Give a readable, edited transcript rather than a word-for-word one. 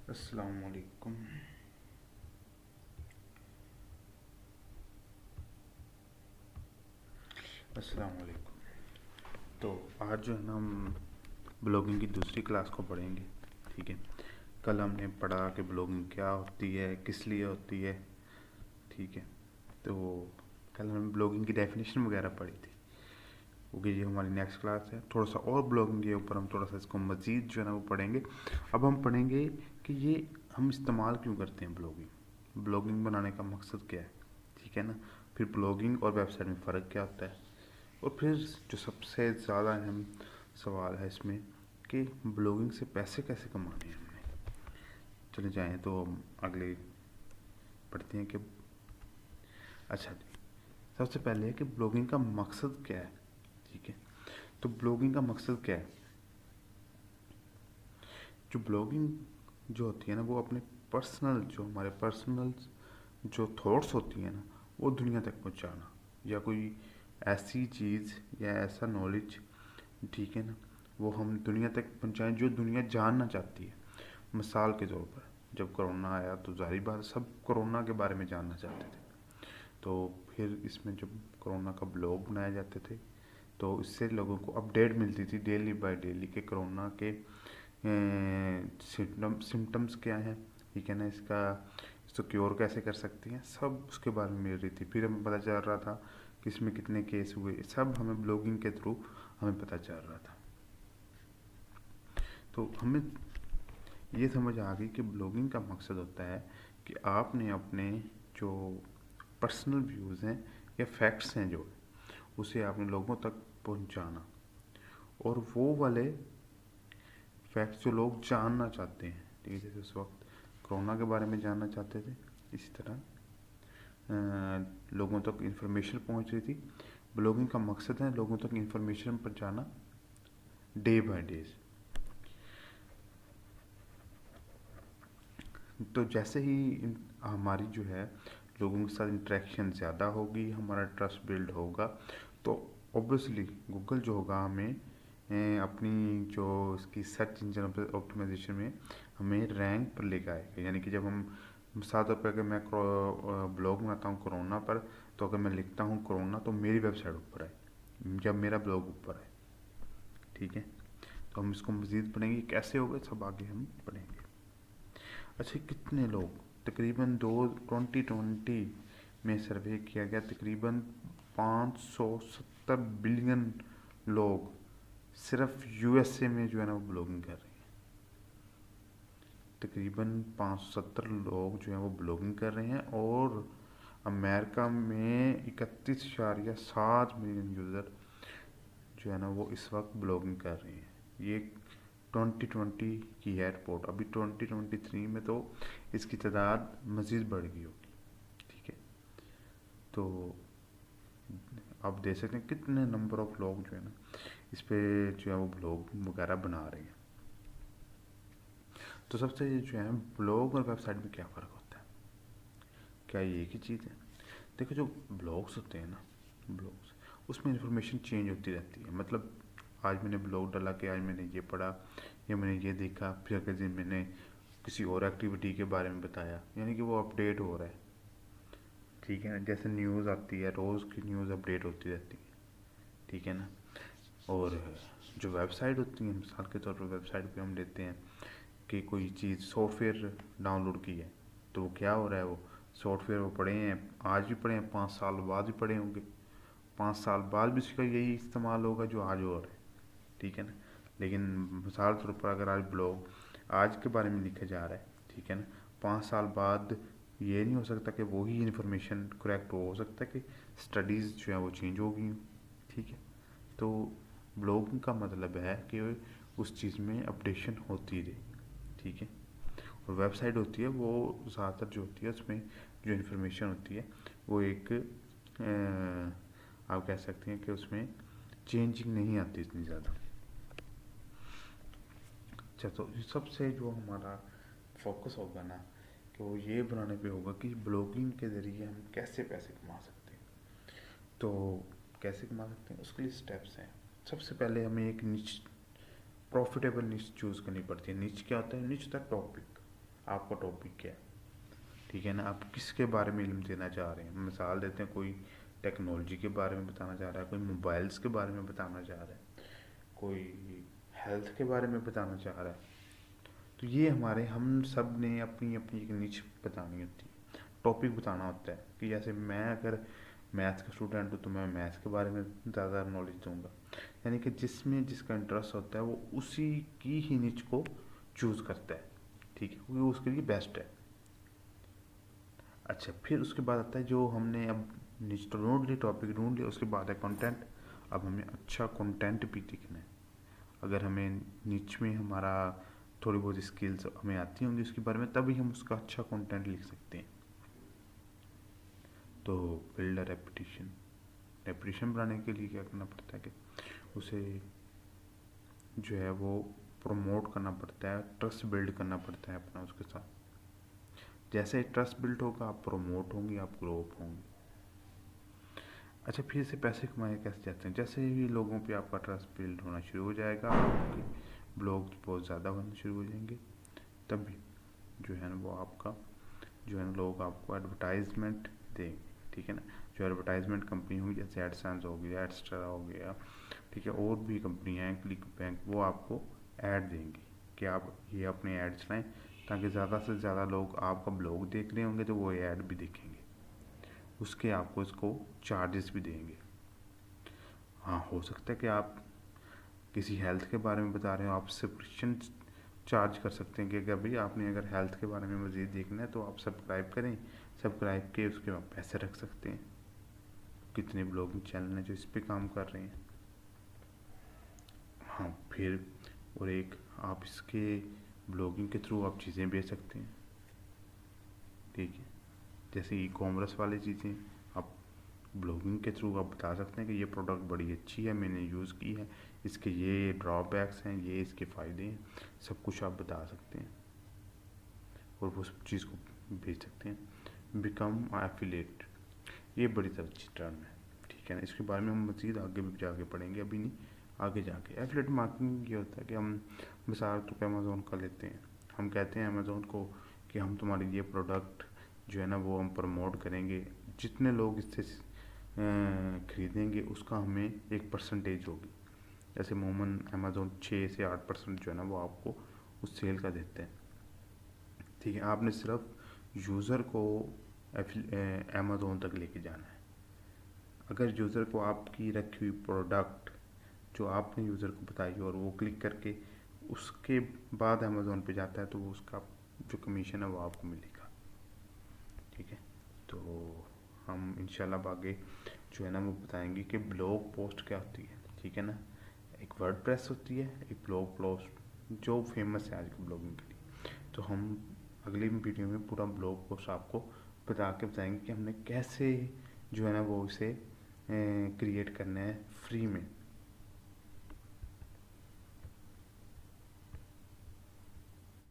अस्सलाम वालेकुम। अस्सलाम वालेकुम। तो आज जो है ना हम ब्लॉगिंग की दूसरी क्लास को पढ़ेंगे। ठीक है। कल हमने पढ़ा कि ब्लॉगिंग क्या होती है, किस लिए होती है। ठीक है। तो कल हमने ब्लॉगिंग की डेफिनेशन वगैरह पढ़ी थी, क्योंकि ये हमारी नेक्स्ट क्लास है। थोड़ा सा और ब्लॉगिंग के ऊपर हम थोड़ा सा इसको मज़ीद जो है ना वो पढ़ेंगे। अब हम पढ़ेंगे कि ये हम इस्तेमाल क्यों करते हैं ब्लॉगिंग, ब्लॉगिंग बनाने का मकसद क्या है। ठीक है ना। फिर ब्लॉगिंग और वेबसाइट में फ़र्क क्या होता है, और फिर जो सबसे ज़्यादा अहम सवाल है इसमें कि ब्लॉगिंग से पैसे कैसे कमाने हैं हमने। चले जाएं तो हम अगले पढ़ते हैं कि अच्छा जी, सबसे पहले है कि ब्लॉगिंग का मकसद क्या है। ठीक है। तो ब्लॉगिंग का मकसद क्या है। जो ब्लॉगिंग जो होती है ना वो अपने पर्सनल जो हमारे पर्सनल जो थॉट्स होती हैं ना वो दुनिया तक पहुंचाना, या कोई ऐसी चीज़ या ऐसा नॉलेज, ठीक है ना, वो हम दुनिया तक पहुंचाएं जो दुनिया जानना चाहती है। मिसाल के तौर पर जब कोरोना आया तो जाहिर बात सब कोरोना के बारे में जानना चाहते थे। तो फिर इसमें जब कोरोना का ब्लॉग बनाए जाते थे तो इससे लोगों को अपडेट मिलती थी डेली बाय डेली कि कोरोना के सिम्टम्स क्या हैं, ठीक है ना, इसको क्योर कैसे कर सकती हैं, सब उसके बारे में मिल रही थी। फिर हमें पता चल रहा था कि इसमें कितने केस हुए, सब हमें ब्लॉगिंग के थ्रू हमें पता चल रहा था। तो हमें ये समझ आ गई कि ब्लॉगिंग का मकसद होता है कि आपने अपने जो पर्सनल व्यूज़ हैं या फैक्ट्स हैं जो उसे आपने लोगों तक पहुंचाना, और वो वाले फैक्ट्स जो लोग जानना चाहते हैं। ठीक है। जैसे उस वक्त कोरोना के बारे में जानना चाहते थे, इसी तरह लोगों तक इंफॉर्मेशन पहुंच रही थी। ब्लॉगिंग का मकसद है लोगों तक इंफॉर्मेशन पहुंचाना डे बाय डेज। तो जैसे ही हमारी जो है लोगों के साथ इंटरेक्शन ज़्यादा होगी, हमारा ट्रस्ट बिल्ड होगा, तो ऑब्वियसली गूगल जो होगा हमें अपनी जो इसकी सर्च इंजन ऑप्टिमाइजेशन में हमें रैंक पर लेकर आएगा। यानी कि जब हम मिसाल तौर पर अगर मैं ब्लॉग बनाता हूँ कोरोना पर, तो अगर मैं लिखता हूँ कोरोना तो मेरी वेबसाइट ऊपर आए, जब मेरा ब्लॉग ऊपर आए। ठीक है। तो हम इसको मज़ीद पढ़ेंगे, कैसे होगा सब आगे हम पढ़ेंगे। अच्छा, कितने लोग, तकरीबन 2020 में सर्वे किया गया, तकरीबन 570 बिलियन लोग सिर्फ यूएसए में जो है ना वो ब्लॉगिंग कर रहे हैं। तकरीबन 570 लोग जो हैं वो ब्लॉगिंग कर रहे हैं, और अमेरिका में 31.7 मिलियन यूज़र जो है ना वो इस वक्त ब्लॉगिंग कर रहे हैं। ये 2020 की है रिपोर्ट। अभी 2023 में तो इसकी तादाद मज़ीद बढ़ गई होगी। ठीक है। तो आप देख सकते हैं कितने नंबर ऑफ लोग जो है ना इस पे जो है वो ब्लॉग वगैरह बना रहे हैं। तो सबसे जो है ब्लॉग और वेबसाइट में क्या फ़र्क होता है, क्या ये एक ही चीज़ है। देखो, जो ब्लॉग्स होते हैं ना, ब्लॉग्स उसमें इंफॉर्मेशन चेंज होती रहती है। मतलब आज मैंने ब्लॉग डाला कि आज मैंने ये पढ़ा या मैंने ये देखा, फिर अगले दिन मैंने किसी और एक्टिविटी के बारे में बताया, यानी कि वो अपडेट हो रहा है। ठीक है ना। जैसे न्यूज़ आती है, रोज़ की न्यूज़ अपडेट होती रहती है। ठीक है ना। और जो वेबसाइट होती है, मिसाल के तौर पर वेबसाइट पे हम लेते हैं कि कोई चीज़ सॉफ्टवेयर डाउनलोड की है, तो वो क्या हो रहा है, वो सॉफ्टवेयर वो पढ़े हैं, आज भी पढ़े हैं, 5 साल बाद भी पढ़े होंगे, 5 साल बाद भी उसका यही इस्तेमाल होगा जो आज हो रहा है। ठीक है ना। लेकिन मिसाल के तौर पर अगर आज ब्लॉग आज के बारे में लिखा जा रहा है, ठीक है ना, 5 साल बाद ये नहीं हो सकता कि वही इन्फॉर्मेशन करेक्ट हो सकता है कि स्टडीज़ जो है वो चेंज हो गई। ठीक है। तो ब्लॉगिंग का मतलब है कि उस चीज़ में अपडेशन होती रहे। ठीक है। और वेबसाइट होती है वो ज़्यादातर जो होती है उसमें जो इन्फॉर्मेशन होती है वो एक आप कह सकते हैं कि उसमें चेंजिंग नहीं आती इतनी ज़्यादा। अच्छा, तो सबसे जो हमारा फोकस होगा ना कि वो ये बनाने पे होगा कि ब्लॉगिंग के ज़रिए हम कैसे पैसे कमा सकते हैं। तो कैसे कमा सकते हैं उसके लिए स्टेप्स हैं। सबसे पहले हमें एक निच प्रॉफिटेबल निच चूज़ करनी पड़ती है। निच क्या होता है, निच द टॉपिक। आपका टॉपिक क्या है, ठीक है ना। आप किसके बारे में इल्म देना चाह रहे हैं। मिसाल देते हैं, कोई टेक्नोलॉजी के बारे में बताना चाह रहा है, कोई मोबाइल्स के बारे में बताना चाह रहा है, कोई हेल्थ के बारे में बताना चाह रहा है। तो ये हमारे हम सब ने अपनी अपनी एक निच बतानी होती है, टॉपिक बताना होता है। कि जैसे मैं अगर मैथ्स का स्टूडेंट हूँ तो मैं मैथ्स के बारे में ज़्यादा नॉलेज दूंगा। यानी कि जिसमें जिसका इंटरेस्ट होता है वो उसी की ही निच को चूज़ करता है, ठीक है, क्योंकि वो उसके लिए बेस्ट है। अच्छा, फिर उसके बाद आता है जो हमने अब निच तो ढूंढ ली, टॉपिक ढूंढ लिया, उसके बाद है कंटेंट। अब हमें अच्छा कंटेंट भी लिखना है। अगर हमें निच में हमारा थोड़ी बहुत स्किल्स हमें आती होंगी उसके बारे में, तभी हम उसका अच्छा कंटेंट लिख सकते हैं। तो बिल्ड रेपुटेशन, रेपुटेशन बनाने के लिए क्या करना पड़ता है कि उसे जो है वो प्रमोट करना पड़ता है, ट्रस्ट बिल्ड करना पड़ता है अपना उसके साथ। जैसे ट्रस्ट बिल्ड होगा आप प्रमोट होंगे, आप ग्रो होंगे। अच्छा, फिर से पैसे कमाए कैसे जाते हैं। जैसे ही लोगों पे आपका ट्रस्ट बिल्ड होना शुरू हो जाएगा, आपके ब्लॉग्स बहुत ज़्यादा बनने शुरू हो जाएंगे, तभी जो है ना वो आपका जो है ना लोग आपको एडवर्टाइजमेंट देंगे, ठीक है ना। जो एडवर्टाइजमेंट कंपनी होगी, जैसे एडसेंस हो गया, एडस्ट्रा हो गया, ठीक है, और भी कंपनियाँ हैं, क्लिक बैंक, वो आपको ऐड देंगी कि आप ये अपने ऐड चलाएं, ताकि ज़्यादा से ज़्यादा लोग आपका ब्लॉग देख रहे होंगे तो वो ऐड भी देखेंगे, उसके आपको इसको चार्जेस भी देंगे। हाँ, हो सकता है कि आप किसी हेल्थ के बारे में बता रहे हो, आप सब्सक्रिप्शन चार्ज कर सकते हैं कि भाई आपने अगर हेल्थ के बारे में मज़ीद देखना है तो आप सब्सक्राइब करें, सब्सक्राइब के उसके आप पैसे रख सकते हैं। कितने ब्लॉगिंग चैनल हैं जो इस पे काम कर रहे हैं। हाँ, फिर और एक आप इसके ब्लॉगिंग के थ्रू आप चीज़ें बेच सकते हैं, ठीक है। जैसे ई कॉमर्स वाली चीज़ें आप ब्लॉगिंग के थ्रू आप बता सकते हैं कि ये प्रोडक्ट बड़ी अच्छी है, मैंने यूज़ की है, इसके ये ड्रॉबैक्स हैं, ये इसके फ़ायदे हैं, सब कुछ आप बता सकते हैं और वो सब चीज़ को बेच सकते हैं। बिकम एफिलेट, ये बड़ी अच्छी टर्म है, ठीक है ना। इसके बारे में हम मज़ीद आगे भी जाके पढ़ेंगे, अभी नहीं, आगे जाके। एफिलेट मार्केटिंग ये होता है कि हम मिसाल तो अमेज़ोन का लेते हैं, हम कहते हैं अमेज़ोन को कि हम तुम्हारी ये प्रोडक्ट जो है ना वो हम प्रमोट करेंगे, जितने लोग इससे खरीदेंगे उसका हमें एक परसेंटेज होगी। जैसे मोमन अमेज़ोन 6 से 8% जो है ना वो आपको उस सेल का देते हैं, ठीक है। आपने सिर्फ यूज़र को अमेज़ोन तक लेके जाना है। अगर यूज़र को आपकी रखी हुई प्रोडक्ट जो आपने यूज़र को बताई और वो क्लिक करके उसके बाद अमेज़ोन पे जाता है तो वो उसका जो कमीशन है वो आपको मिलेगा, ठीक है। तो हम इंशाल्लाह आगे जो है ना वो बताएंगे कि ब्लॉग पोस्ट क्या होती है, ठीक है ना। एक वर्डप्रेस होती है, एक ब्लॉग पोस्ट जो फेमस है आज के ब्लॉगिंग के लिए। तो हम अगली वीडियो में पूरा ब्लॉग पोस्ट आपको बता के बताएंगे कि हमने कैसे जो है ना वो इसे क्रिएट करना है फ्री में।